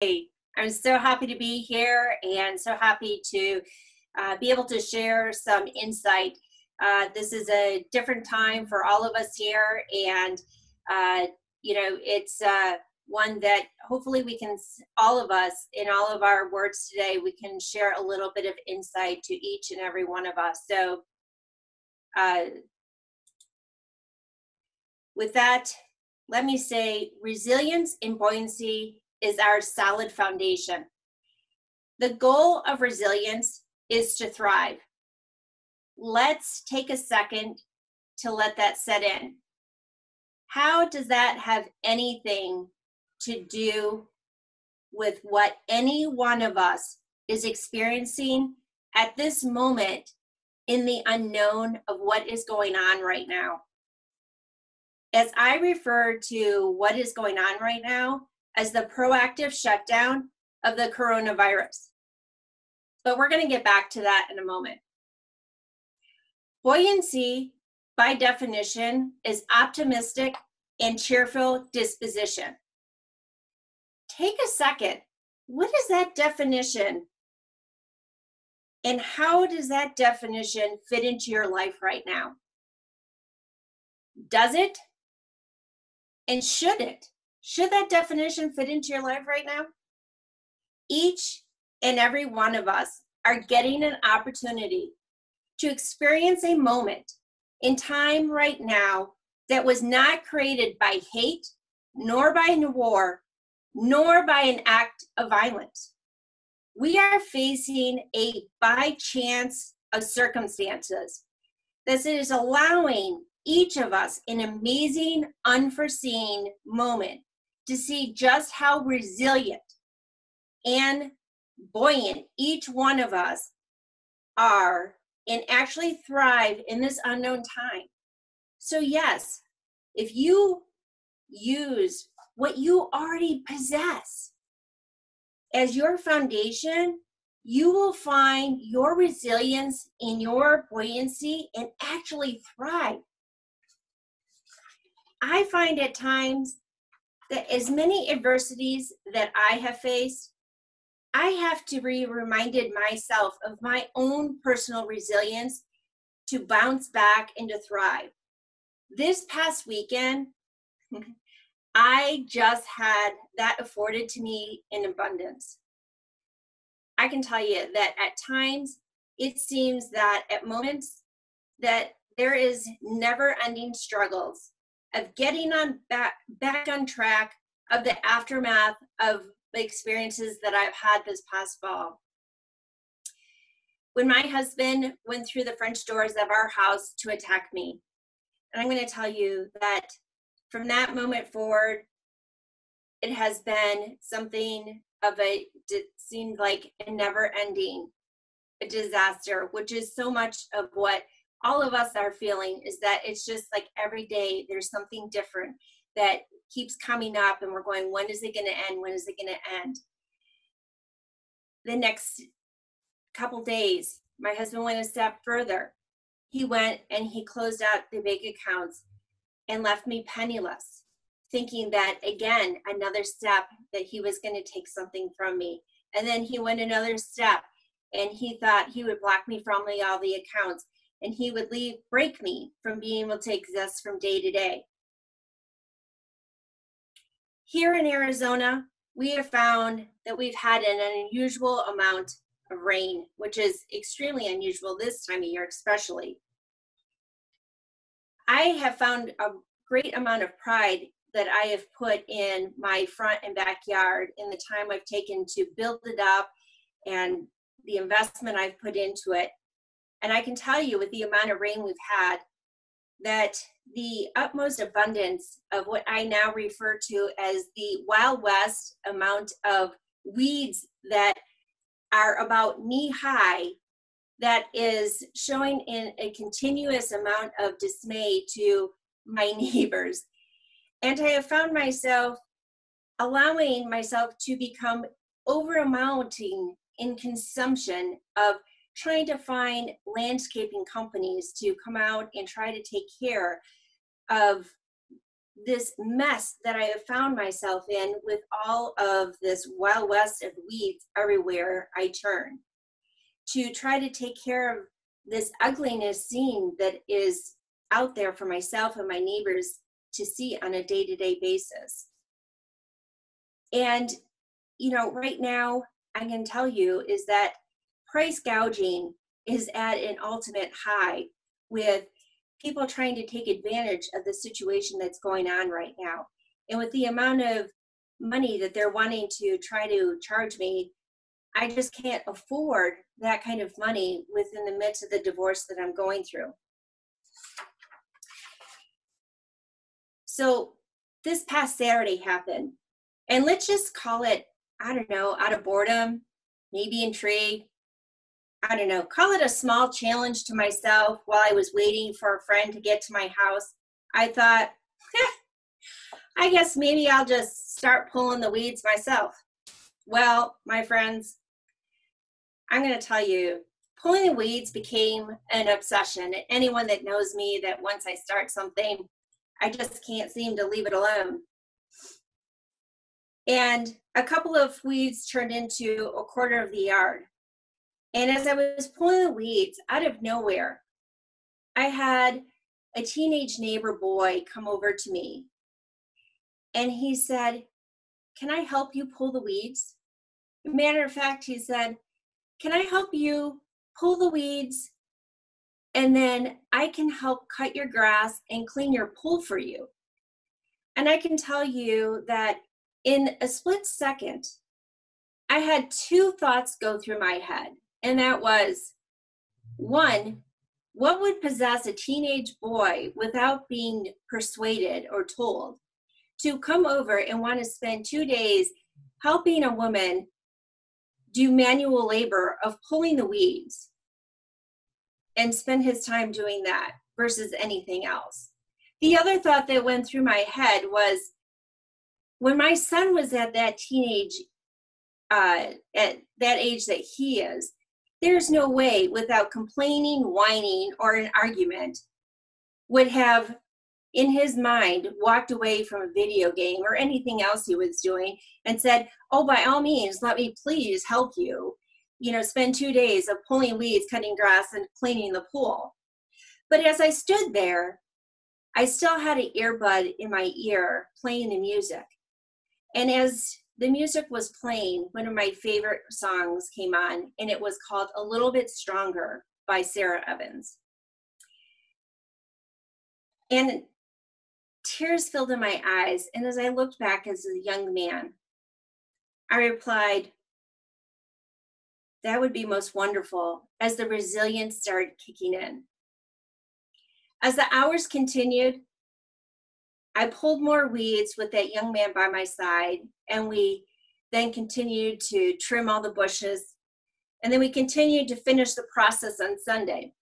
I'm so happy to be here and so happy to be able to share some insight. This is a different time for all of us here, and it's one that hopefully we can, all of us, in all of our words today, we can share a little bit of insight to each and every one of us. So with that, let me say resilience and buoyancy is our solid foundation. The goal of resilience is to thrive. Let's take a second to let that set in. How does that have anything to do with what any one of us is experiencing at this moment in the unknown of what is going on right now? As I refer to what is going on right now as the proactive shutdown of the coronavirus. But we're going to get back to that in a moment. Buoyancy, by definition, is optimistic and cheerful disposition. Take a second. What is that definition? And how does that definition fit into your life right now? Does it? And should it? Should that definition fit into your life right now? Each and every one of us are getting an opportunity to experience a moment in time right now that was not created by hate, nor by war, nor by an act of violence. We are facing a by chance of circumstances. This is allowing each of us an amazing, unforeseen moment to see just how resilient and buoyant each one of us are and actually thrive in this unknown time. So yes, if you use what you already possess as your foundation, you will find your resilience and your buoyancy and actually thrive. I find at times that as many adversities that I have faced, I have to be reminded myself of my own personal resilience to bounce back and to thrive. This past weekend, I just had that afforded to me in abundance. I can tell you that at times, it seems that at moments that there is never-ending struggles of getting back on track of the aftermath of the experiences that I've had this past fall. When my husband went through the French doors of our house to attack me, and I'm going to tell you that from that moment forward, it has been something of it seemed like a never-ending disaster, which is so much of what all of us are feeling, is that it's just like every day there's something different that keeps coming up and we're going, when is it going to end? When is it going to end? The next couple days, my husband went a step further. He went and he closed out the bank accounts and left me penniless, thinking that, again, another step that he was going to take something from me. And then he went another step and he thought he would block me from all the accounts and he would break me from being able to exist from day to day. Here in Arizona, we have found that we've had an unusual amount of rain, which is extremely unusual this time of year, especially. I have found a great amount of pride that I have put in my front and backyard in the time I've taken to build it up and the investment I've put into it. And I can tell you, with the amount of rain we've had, that the utmost abundance of what I now refer to as the Wild West amount of weeds that are about knee high, that is showing in a continuous amount of dismay to my neighbors. And I have found myself allowing myself to become over-amounting in consumption of trying to find landscaping companies to come out and try to take care of this mess that I have found myself in with all of this Wild West of weeds everywhere I turn, to try to take care of this ugliness scene that is out there for myself and my neighbors to see on a day-to-day basis. And, right now, I can tell you is that price gouging is at an ultimate high with people trying to take advantage of the situation that's going on right now. And with the amount of money that they're wanting to try to charge me, I just can't afford that kind of money within the midst of the divorce that I'm going through. So this past Saturday happened, and let's just call it, I don't know, out of boredom, maybe intrigue, I don't know, call it a small challenge to myself while I was waiting for a friend to get to my house. I thought, I guess maybe I'll just start pulling the weeds myself. Well, my friends, I'm going to tell you, pulling the weeds became an obsession. Anyone that knows me, that once I start something, I just can't seem to leave it alone. And a couple of weeds turned into a quarter of the yard. And as I was pulling the weeds, out of nowhere, I had a teenage neighbor boy come over to me. And he said, "Can I help you pull the weeds?" Matter of fact, he said, "Can I help you pull the weeds, and then I can help cut your grass and clean your pool for you?" And I can tell you that in a split second, I had two thoughts go through my head. And that was, one, what would possess a teenage boy without being persuaded or told to come over and want to spend 2 days helping a woman do manual labor of pulling the weeds and spend his time doing that versus anything else? The other thought that went through my head was, when my son was at that at that age that he is, there's no way, without complaining, whining, or an argument, would have in his mind walked away from a video game or anything else he was doing and said, "Oh, by all means, let me please help you, spend 2 days of pulling weeds, cutting grass, and cleaning the pool." But as I stood there, I still had an earbud in my ear playing the music. And as the music was playing, one of my favorite songs came on, and it was called "A Little Bit Stronger" by Sarah Evans. And tears filled in my eyes, and as I looked back as a young man, I replied, "That would be most wonderful," as the resilience started kicking in. As the hours continued, I pulled more weeds with that young man by my side, and we then continued to trim all the bushes, and then we continued to finish the process on Sunday.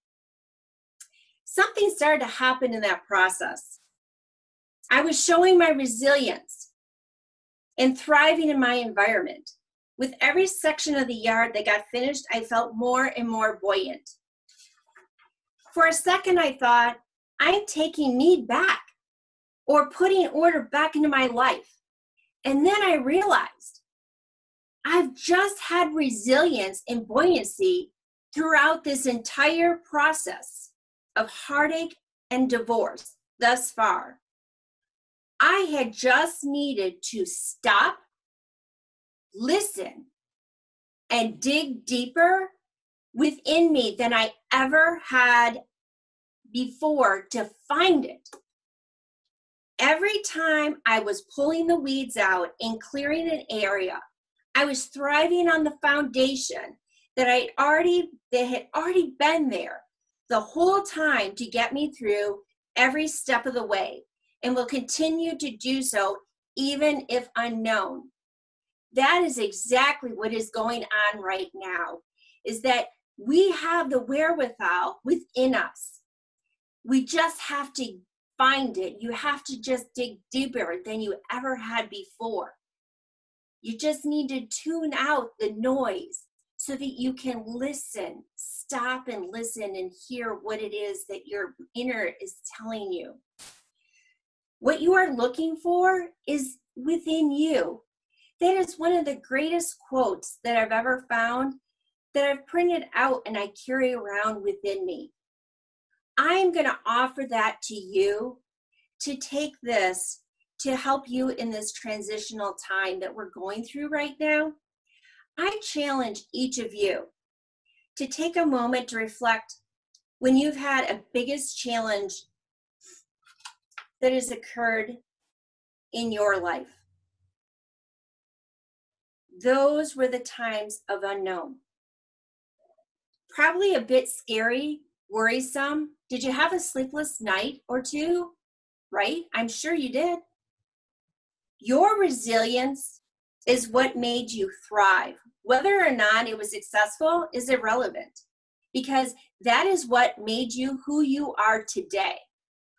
Something started to happen in that process. I was showing my resilience and thriving in my environment. With every section of the yard that got finished, I felt more and more buoyant. For a second, I thought, I'm taking me back, or putting order back into my life. And then I realized I've just had resilience and buoyancy throughout this entire process of heartache and divorce thus far. I had just needed to stop, listen, and dig deeper within me than I ever had before to find it. Every time I was pulling the weeds out and clearing an area, I was thriving on the foundation that had already been there the whole time to get me through every step of the way, and will continue to do so even if unknown. That is exactly what is going on right now, is that we have the wherewithal within us. We just have to find it. You have to just dig deeper than you ever had before. You just need to tune out the noise so that you can listen, stop and listen and hear what it is that your inner is telling you. What you are looking for is within you. That is one of the greatest quotes that I've ever found that I've printed out and I carry around within me. I'm going to offer that to you to take this to help you in this transitional time that we're going through right now. I challenge each of you to take a moment to reflect when you've had a biggest challenge that has occurred in your life. Those were the times of unknown. Probably a bit scary, worrisome. Did you have a sleepless night or two? Right? I'm sure you did. Your resilience is what made you thrive. Whether or not it was successful is irrelevant, because that is what made you who you are today.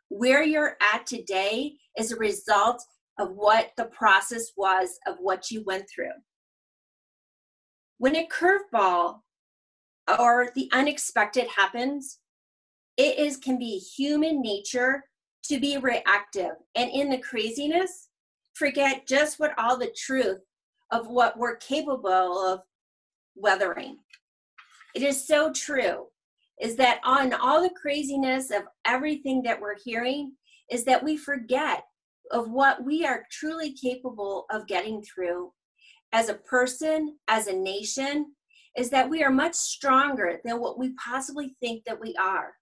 Where you're at today is a result of what the process was of what you went through. When a curveball or the unexpected happens, can be human nature to be reactive. And in the craziness, forget just what all the truth of what we're capable of weathering. It is so true, is that on all the craziness of everything that we're hearing, is that we forget of what we are truly capable of getting through as a person, as a nation, is that we are much stronger than what we possibly think that we are.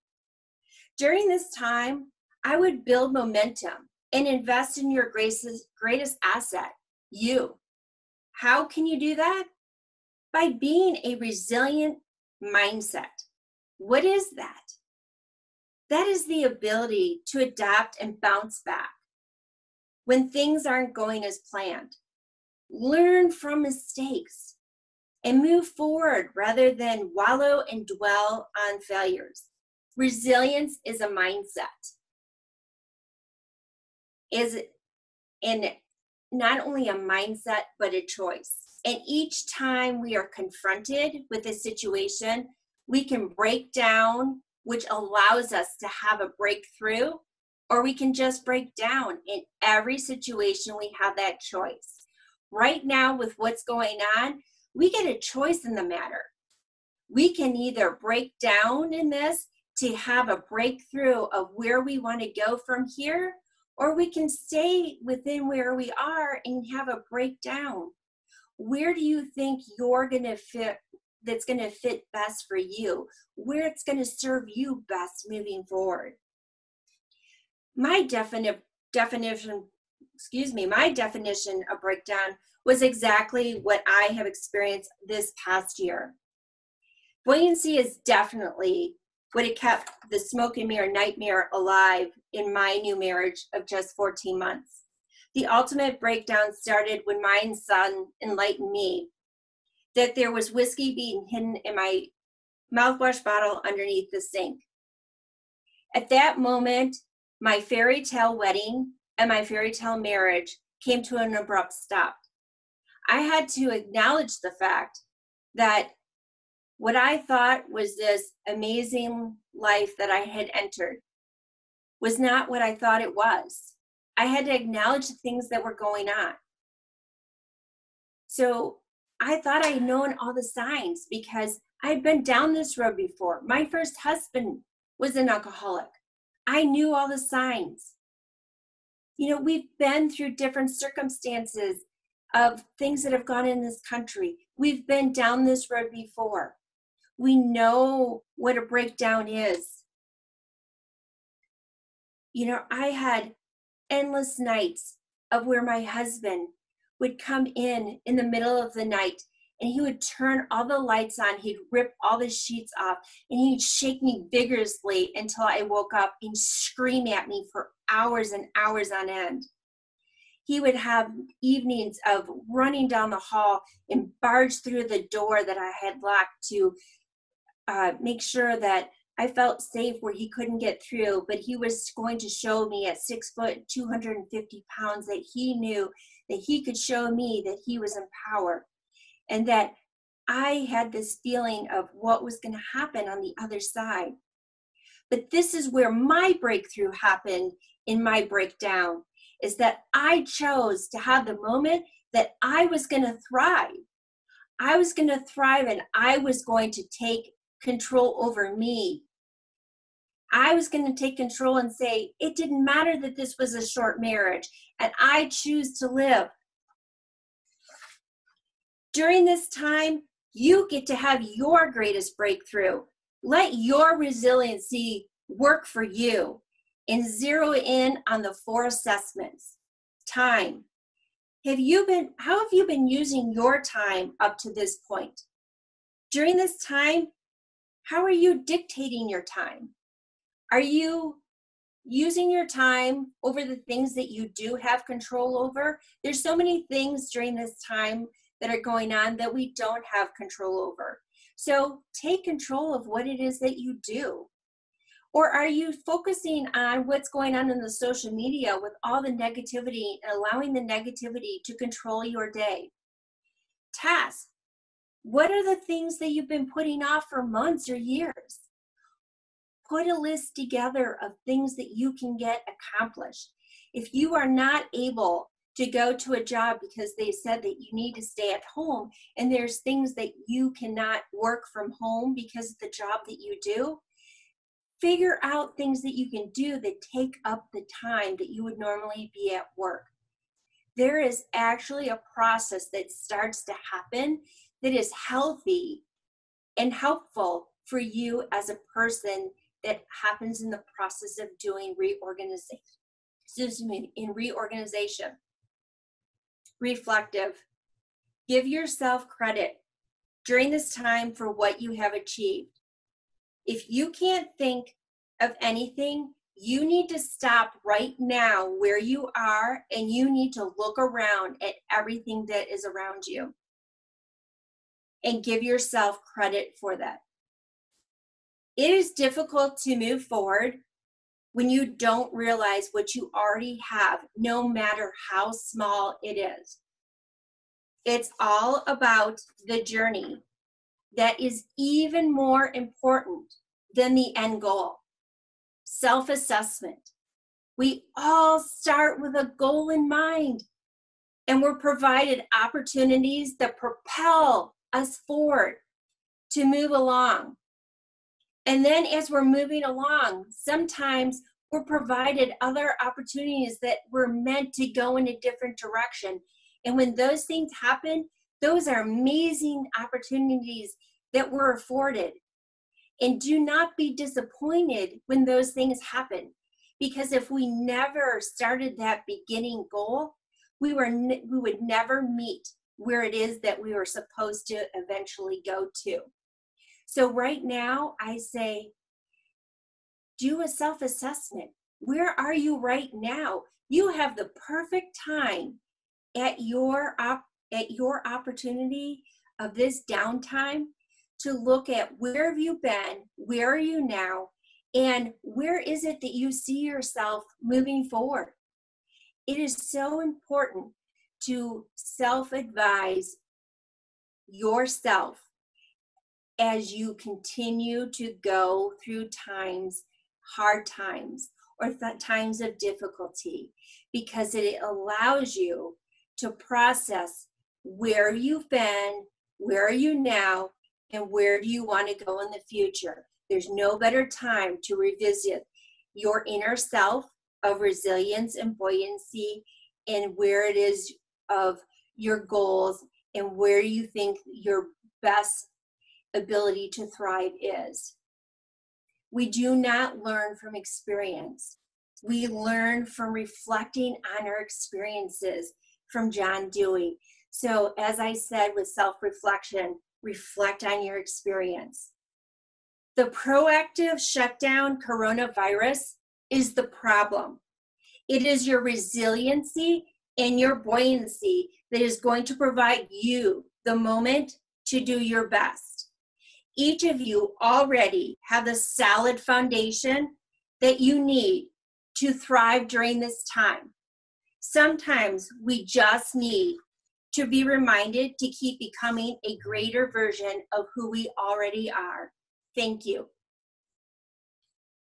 During this time, I would build momentum and invest in your greatest asset, you. How can you do that? By being a resilient mindset. What is that? That is the ability to adapt and bounce back when things aren't going as planned. Learn from mistakes and move forward rather than wallow and dwell on failures. Resilience is a mindset. And not only a mindset, but a choice. And each time we are confronted with a situation, we can break down, which allows us to have a breakthrough, or we can just break down. In every situation, we have that choice. Right now, with what's going on, we get a choice in the matter. We can either break down in this to have a breakthrough of where we want to go from here, or we can stay within where we are and have a breakdown. Where do you think you're going to fit, that's going to fit best for you? Where it's going to serve you best moving forward? My definition of breakdown was exactly what I have experienced this past year. Buoyancy is definitely what it kept the smoke and mirror nightmare alive in my new marriage of just 14 months. The ultimate breakdown started when my son enlightened me that there was whiskey being hidden in my mouthwash bottle underneath the sink. At that moment, my fairy tale wedding and my fairy tale marriage came to an abrupt stop. I had to acknowledge the fact that what I thought was this amazing life that I had entered was not what I thought it was. I had to acknowledge the things that were going on. So I thought I had known all the signs because I'd been down this road before. My first husband was an alcoholic. I knew all the signs. You know, we've been through different circumstances of things that have gone in this country. We've been down this road before. We know what a breakdown is. You know, I had endless nights of where my husband would come in the middle of the night and he would turn all the lights on. He'd rip all the sheets off and he'd shake me vigorously until I woke up and scream at me for hours and hours on end. He would have evenings of running down the hall and barge through the door that I had locked to make sure that I felt safe where he couldn't get through, but he was going to show me at 6 foot, 250 pounds, that he knew that he could show me that he was in power and that I had this feeling of what was going to happen on the other side. But this is where my breakthrough happened in my breakdown, is that I chose to have the moment that I was going to thrive. I was going to thrive, and I was going to take control over me. I was going to take control and say, it didn't matter that this was a short marriage, and I choose to live. During this time, you get to have your greatest breakthrough. Let your resiliency work for you, and zero in on the 4 assessments. Time. How have you been using your time up to this point? During this time, how are you dictating your time? Are you using your time over the things that you do have control over? There's so many things during this time that are going on that we don't have control over. So take control of what it is that you do. Or are you focusing on what's going on in the social media with all the negativity and allowing the negativity to control your day? Tasks. What are the things that you've been putting off for months or years? Put a list together of things that you can get accomplished. If you are not able to go to a job because they said that you need to stay at home, and there's things that you cannot work from home because of the job that you do, figure out things that you can do that take up the time that you would normally be at work. There is actually a process that starts to happen that is healthy and helpful for you as a person that happens in the process of doing reorganization. Reflective. Give yourself credit during this time for what you have achieved. If you can't think of anything, you need to stop right now where you are, and you need to look around at everything that is around you and give yourself credit for that. It is difficult to move forward when you don't realize what you already have, no matter how small it is. It's all about the journey. That is even more important than the end goal. Self-assessment. We all start with a goal in mind, and we're provided opportunities that propel us forward to move along. And then as we're moving along, sometimes we're provided other opportunities that were meant to go in a different direction. And when those things happen, those are amazing opportunities that we're afforded. And do not be disappointed when those things happen, because if we never started that beginning goal, we would never meet where it is that we were supposed to eventually go to. So right now, I say, do a self-assessment. Where are you right now? You have the perfect time at your opportunity of this downtime to look at where have you been, where are you now, and where is it that you see yourself moving forward. It is so important to self-advise yourself as you continue to go through times, hard times, or times of difficulty, because it allows you to process where you've been, where are you now, and where do you want to go in the future. There's no better time to revisit your inner self of resilience and buoyancy, and where it is of your goals and where you think your best ability to thrive is. We do not learn from experience. We learn from reflecting on our experiences, from John Dewey. So as I said, with self-reflection, reflect on your experience. The proactive shutdown coronavirus is the problem. It is your resiliency and your buoyancy that is going to provide you the moment to do your best. Each of you already have the solid foundation that you need to thrive during this time. Sometimes we just need to be reminded to keep becoming a greater version of who we already are. Thank you.